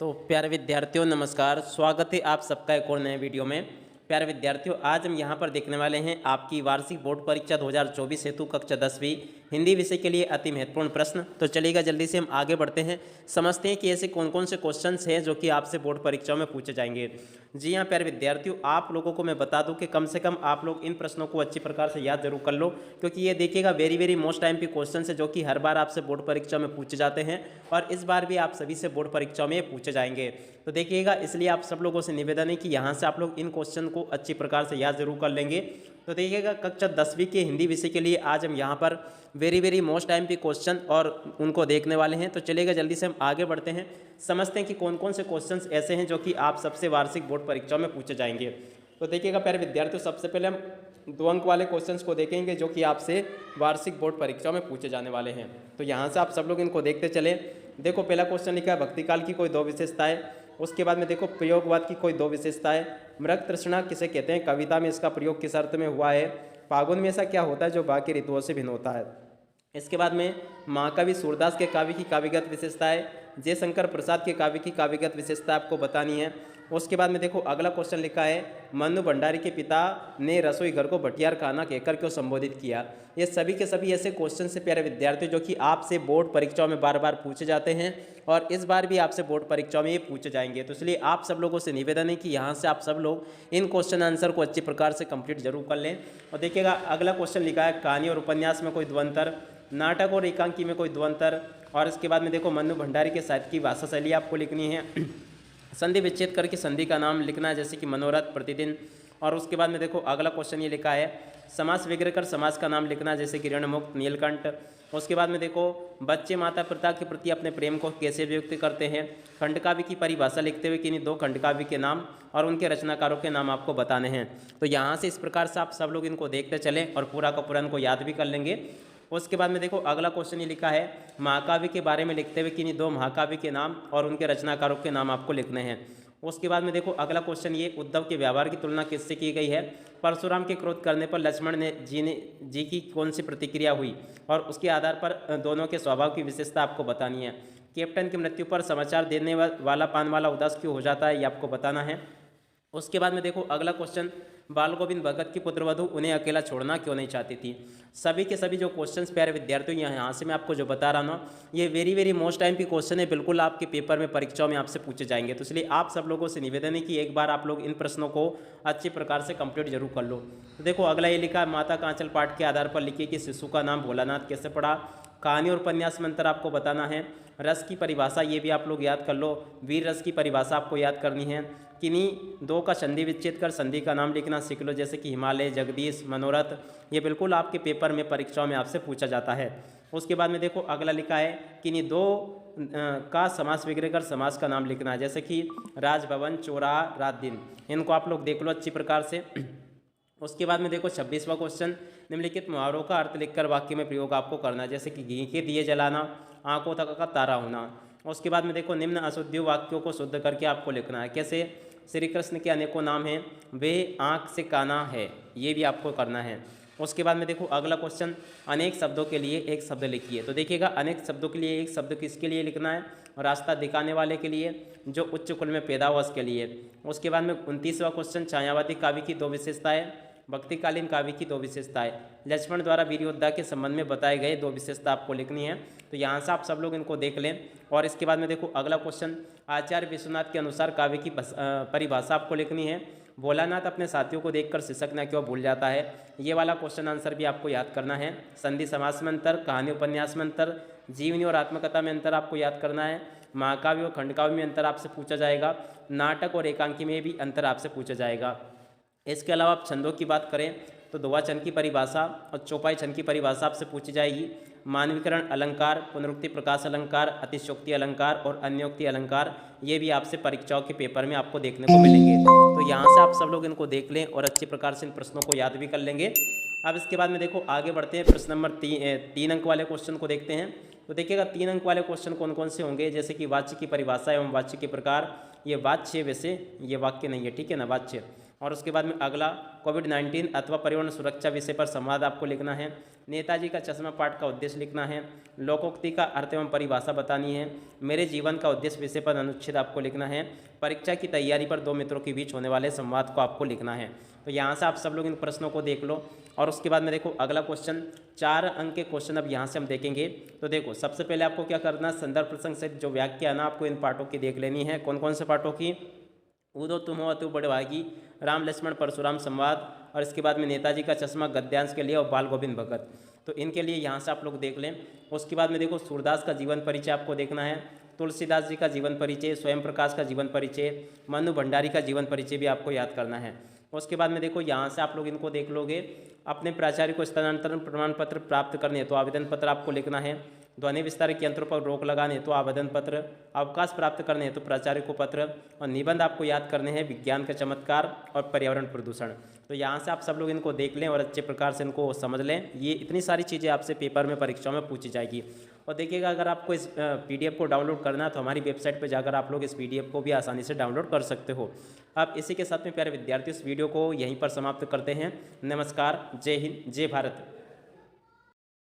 तो प्यारे विद्यार्थियों नमस्कार, स्वागत है आप सबका एक और नए वीडियो में। प्यारे विद्यार्थियों, आज हम यहाँ पर देखने वाले हैं आपकी वार्षिक बोर्ड परीक्षा 2024 हेतु कक्षा 10वीं हिंदी विषय के लिए अति महत्वपूर्ण प्रश्न। तो चलिएगा जल्दी से हम आगे बढ़ते हैं, समझते हैं कि ऐसे कौन कौन से क्वेश्चंस हैं जो कि आपसे बोर्ड परीक्षाओं में पूछे जाएंगे। जी हाँ प्यारे विद्यार्थियों, आप लोगों को मैं बता दूं कि कम से कम आप लोग इन प्रश्नों को अच्छी प्रकार से याद जरूर कर लो, क्योंकि ये देखिएगा वेरी मोस्ट टाइम के क्वेश्चन है जो कि हर बार आपसे बोर्ड परीक्षा में पूछे जाते हैं और इस बार भी आप सभी से बोर्ड परीक्षा में पूछे जाएंगे। तो देखिएगा, इसलिए आप सब लोगों से निवेदन है कि यहाँ से आप लोग इन क्वेश्चन को अच्छी प्रकार से याद जरूर कर लेंगे। तो देखिएगा, कक्षा 10वीं के हिंदी विषय के लिए आज हम यहाँ पर वेरी मोस्ट टाइम पे क्वेश्चन और उनको देखने वाले हैं। तो चलिएगा जल्दी से हम आगे बढ़ते हैं, समझते हैं कि कौन कौन से क्वेश्चंस ऐसे हैं जो कि आप सबसे वार्षिक बोर्ड परीक्षा में पूछे जाएंगे। तो देखिएगा प्यारे विद्यार्थियों, सबसे पहले हम 2 अंक वाले क्वेश्चंस को देखेंगे जो कि आपसे वार्षिक बोर्ड परीक्षा में पूछे जाने वाले हैं। तो यहाँ से आप सब लोग इनको देखते चले। देखो, पहला क्वेश्चन लिखा है भक्तिकाल की कोई 2 विशेषताएं। उसके बाद में देखो, प्रयोगवाद की कोई 2 विशेषताएं। मृग तृष्णा किसे कहते हैं, कविता में इसका प्रयोग किस अर्थ में हुआ है। फागुन में ऐसा क्या होता है जो बाकी ऋतुओं से भिन्न होता है। इसके बाद में महाकवि सूरदास के काव्य की काव्यगत विशेषताएं। जयशंकर प्रसाद के काव्य की काव्यगत विशेषता आपको बतानी है। उसके बाद में देखो, अगला क्वेश्चन लिखा है मन्नू भंडारी के पिता ने रसोई घर को भटियार खाना कहकर क्यों संबोधित किया। ये सभी के सभी ऐसे क्वेश्चन से प्यारे विद्यार्थियों जो कि आपसे बोर्ड परीक्षाओं में बार बार पूछे जाते हैं और इस बार भी आपसे बोर्ड परीक्षाओं में ये पूछे जाएंगे। तो इसलिए आप सब लोगों से निवेदन है कि यहाँ से आप सब लोग इन क्वेश्चन आंसर को अच्छी प्रकार से कंप्लीट जरूर कर लें। और देखिएगा, अगला क्वेश्चन लिखा है कहानी और उपन्यास में कोई द्वंतर, नाटक और एकांकी में कोई द्वंतर। और इसके बाद में देखो, मन्नू भंडारी के साहित्य की भाषा शैली आपको लिखनी है। संधि विच्छेद करके संधि का नाम लिखना है, जैसे कि मनोरथ, प्रतिदिन। और उसके बाद में देखो, अगला क्वेश्चन ये लिखा है समास विग्रह कर समास का नाम लिखना है, जैसे कि ऋणमुक्त, नीलकंठ। उसके बाद में देखो, बच्चे माता पिता के प्रति अपने प्रेम को कैसे व्यक्त करते हैं। खंडकाव्य की परिभाषा लिखते हुए किन्हीं 2 खंडकाव्य के नाम और उनके रचनाकारों के नाम आपको बताने हैं। तो यहाँ से इस प्रकार से आप सब लोग इनको देखते चलें और पूरा का पूरा इनको याद भी कर लेंगे। उसके बाद में देखो, अगला क्वेश्चन ये लिखा है महाकाव्य के बारे में लिखते हुए किन्हीं 2 महाकाव्य के नाम और उनके रचनाकारों के नाम आपको लिखने हैं। उसके बाद में देखो, अगला क्वेश्चन ये उद्धव के व्यवहार की तुलना किससे की गई है। परशुराम के क्रोध करने पर लक्ष्मण ने जी की कौन सी प्रतिक्रिया हुई और उसके आधार पर दोनों के स्वभाव की विशेषता आपको बतानी है। कैप्टन की मृत्यु पर समाचार देने वाला पान वाला उदास क्यों हो जाता है, ये आपको बताना है। उसके बाद में देखो, अगला क्वेश्चन बाल गोविंद भगत की पुत्रवधु उन्हें अकेला छोड़ना क्यों नहीं चाहती थी। सभी के सभी जो क्वेश्चंस प्यारे विद्यार्थियों यहाँ से मैं आपको जो बता रहा हूँ, ये वेरी मोस्ट टाइम के क्वेश्चन है, बिल्कुल आपके पेपर में परीक्षाओं में आपसे पूछे जाएंगे। तो इसलिए आप सब लोगों से निवेदन है कि एक बार आप लोग इन प्रश्नों को अच्छी प्रकार से कंप्लीट जरूर कर लो। तो देखो, अगला ये लिखा है माता कांचल पाठ के आधार पर लिखिए कि शिशु का नाम भोलानाथ कैसे पड़ा। कहानी और उपन्यास में अंतर आपको बताना है। रस की परिभाषा ये भी आप लोग याद कर लो। वीर रस की परिभाषा आपको याद करनी है। किन्हीं 2 का संधि विच्छेद कर संधि का नाम लिखना सीख लो, जैसे कि हिमालय, जगदीश, मनोरथ। ये बिल्कुल आपके पेपर में परीक्षाओं में आपसे पूछा जाता है। उसके बाद में देखो, अगला लिखा है किन्हीं 2 का समास विग्रह कर समास का नाम लिखना है, जैसे कि राजभवन, चौराहा, रात दिन। इनको आप लोग देख लो अच्छी प्रकार से। उसके बाद में देखो, 26वां क्वेश्चन निम्नलिखित मुहावरों का अर्थ लिखकर वाक्य में प्रयोग आपको करना है, जैसे कि घी के दिए जलाना, आंखों तक का तारा होना। उसके बाद में देखो, निम्न अशुद्ध वाक्यों को शुद्ध करके आपको लिखना है। कैसे, श्री कृष्ण के अनेकों नाम हैं, वे आँख से काना है, ये भी आपको करना है। उसके बाद में देखो, अगला क्वेश्चन अनेक शब्दों के लिए एक शब्द लिखिए। तो देखिएगा, अनेक शब्दों के लिए एक शब्द किसके लिए लिखना है, रास्ता दिखाने वाले के लिए, जो उच्च कुल में पैदा हुआ उसके लिए। उसके बाद में 29वां क्वेश्चन छायावादी काव्य की 2 विशेषताएं, भक्तिकालीन काव्य की 2 विशेषताएं। लक्ष्मण द्वारा वीर योद्धा के संबंध में बताए गए 2 विशेषता आपको लिखनी है। तो यहाँ से आप सब लोग इनको देख लें। और इसके बाद में देखो, अगला क्वेश्चन आचार्य विश्वनाथ के अनुसार काव्य की परिभाषा आपको लिखनी है। भोलानाथ अपने साथियों को देखकर शिक्षक न क्यों भूल जाता है, ये वाला क्वेश्चन आंसर भी आपको याद करना है। संधि समास में अंतर, कहानी उपन्यास में अंतर, जीवनी और आत्मकथा में अंतर आपको याद करना है। महाकाव्य और खंडकाव्य में अंतर आपसे पूछा जाएगा। नाटक और एकांकी में भी अंतर आपसे पूछा जाएगा। इसके अलावा आप छंदों की बात करें तो दोहा छंद की परिभाषा और चौपाई छंद की परिभाषा आपसे पूछी जाएगी। मानवीकरण अलंकार, पुनरुक्ति प्रकाश अलंकार, अतिशयोक्ति अलंकार और अन्योक्ति अलंकार, ये भी आपसे परीक्षाओं के पेपर में आपको देखने को मिलेंगे। तो यहाँ से आप सब लोग इनको देख लें और अच्छी प्रकार से इन प्रश्नों को याद भी कर लेंगे। अब इसके बाद में देखो, आगे बढ़ते हैं, प्रश्न नंबर 3 अंक वाले क्वेश्चन को देखते हैं। तो देखिएगा, 3 अंक वाले क्वेश्चन कौन कौन से होंगे, जैसे कि वाच्य की परिभाषा एवं वाच्य के प्रकार। ये वाच्य, वैसे ये वाक्य नहीं है, ठीक है ना, वाच्य। और उसके बाद में अगला कोविड-19 अथवा पर्यावरण सुरक्षा विषय पर संवाद आपको लिखना है। नेताजी का चश्मा पाठ का उद्देश्य लिखना है। लोकोक्ति का अर्थ एवं परिभाषा बतानी है। मेरे जीवन का उद्देश्य विषय पर अनुच्छेद आपको लिखना है। परीक्षा की तैयारी पर दो मित्रों के बीच होने वाले संवाद को आपको लिखना है। तो यहाँ से आप सब लोग इन प्रश्नों को देख लो। और उसके बाद में देखो अगला क्वेश्चन, 4 अंक के क्वेश्चन अब यहाँ से हम देखेंगे। तो देखो सबसे पहले आपको क्या करना है, संदर्भ प्रसंग से जो व्याख्या है ना आपको इन पाठों की देख लेनी है। कौन कौन से पाठों की? ऊदो तुम हो अतु बड़े भागी, राम लक्ष्मण परशुराम संवाद, और इसके बाद में नेताजी का चश्मा गद्यांश के लिए, और बाल गोविंद भगत। तो इनके लिए यहाँ से आप लोग देख लें। उसके बाद में देखो सूरदास का जीवन परिचय आपको देखना है। तुलसीदास जी का जीवन परिचय, स्वयं प्रकाश का जीवन परिचय, मनु भंडारी का जीवन परिचय भी आपको याद करना है। उसके बाद में देखो यहाँ से आप लोग इनको देख लोगे। अपने प्राचार्य को स्थानांतरण प्रमाण पत्र प्राप्त करने तो आवेदन पत्र आपको लिखना है। ध्वनि विस्तारक यंत्रों पर रोक लगाने तो आवेदन पत्र, अवकाश प्राप्त करने तो प्राचार्य को पत्र, और निबंध आपको याद करने हैं विज्ञान का चमत्कार और पर्यावरण प्रदूषण। तो यहाँ से आप सब लोग इनको देख लें और अच्छे प्रकार से इनको समझ लें। ये इतनी सारी चीज़ें आपसे पेपर में परीक्षाओं में पूछी जाएगी। और देखिएगा अगर आपको इस PDF को डाउनलोड करना है तो हमारी वेबसाइट पर जाकर आप लोग इस PDF को भी आसानी से डाउनलोड कर सकते हो। अब इसी के साथ में प्यारे विद्यार्थी इस वीडियो को यहीं पर समाप्त करते हैं। नमस्कार, जय हिंद, जय भारत।